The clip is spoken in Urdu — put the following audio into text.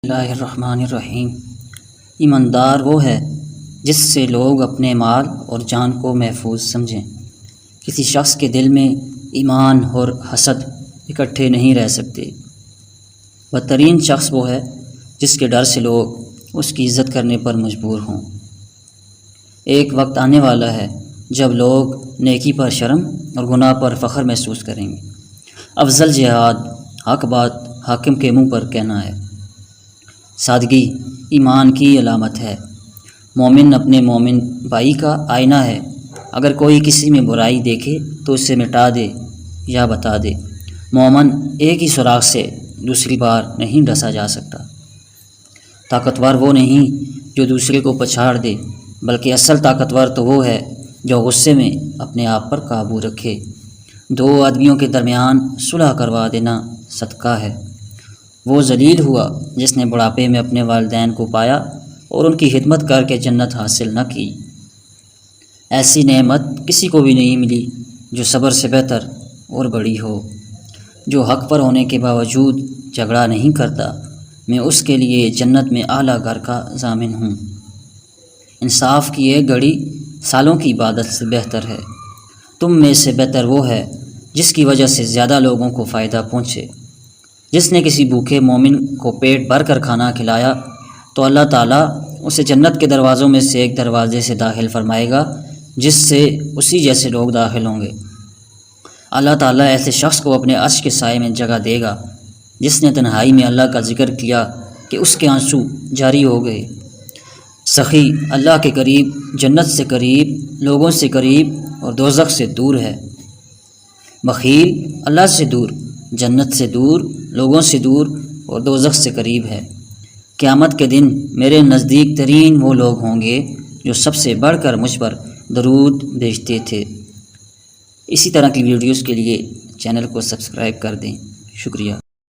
اللہ الرحمن الرحیم۔ ایماندار وہ ہے جس سے لوگ اپنے مال اور جان کو محفوظ سمجھیں۔ کسی شخص کے دل میں ایمان اور حسد اکٹھے نہیں رہ سکتے۔ بدترین شخص وہ ہے جس کے ڈر سے لوگ اس کی عزت کرنے پر مجبور ہوں۔ ایک وقت آنے والا ہے جب لوگ نیکی پر شرم اور گناہ پر فخر محسوس کریں گے۔ افضل جہاد حق بات حاکم کے منہ پر کہنا ہے۔ سادگی ایمان کی علامت ہے۔ مومن اپنے مومن بھائی کا آئینہ ہے۔ اگر کوئی کسی میں برائی دیکھے تو اسے مٹا دے یا بتا دے۔ مومن ایک ہی سوراخ سے دوسری بار نہیں ڈسا جا سکتا۔ طاقتور وہ نہیں جو دوسرے کو پچھاڑ دے، بلکہ اصل طاقتور تو وہ ہے جو غصے میں اپنے آپ پر قابو رکھے۔ دو آدمیوں کے درمیان صلح کروا دینا صدقہ ہے۔ وہ ذلیل ہوا جس نے بڑھاپے میں اپنے والدین کو پایا اور ان کی خدمت کر کے جنت حاصل نہ کی۔ ایسی نعمت کسی کو بھی نہیں ملی جو صبر سے بہتر اور بڑی ہو۔ جو حق پر ہونے کے باوجود جھگڑا نہیں کرتا، میں اس کے لیے جنت میں اعلیٰ گھر کا ضامن ہوں۔ انصاف کی ایک گھڑی سالوں کی عبادت سے بہتر ہے۔ تم میں سے بہتر وہ ہے جس کی وجہ سے زیادہ لوگوں کو فائدہ پہنچے۔ جس نے کسی بھوکے مومن کو پیٹ بھر کر کھانا کھلایا تو اللہ تعالیٰ اسے جنت کے دروازوں میں سے ایک دروازے سے داخل فرمائے گا جس سے اسی جیسے لوگ داخل ہوں گے۔ اللہ تعالیٰ ایسے شخص کو اپنے عرش کے سائے میں جگہ دے گا جس نے تنہائی میں اللہ کا ذکر کیا کہ اس کے آنسو جاری ہو گئے۔ سخی اللہ کے قریب، جنت سے قریب، لوگوں سے قریب اور دوزخ سے دور ہے۔ بخیل اللہ سے دور، جنت سے دور، لوگوں سے دور اور دوزخ سے قریب ہے۔ قیامت کے دن میرے نزدیک ترین وہ لوگ ہوں گے جو سب سے بڑھ کر مجھ پر درود بھیجتے تھے۔ اسی طرح کی ویڈیوز کے لیے چینل کو سبسکرائب کر دیں۔ شکریہ۔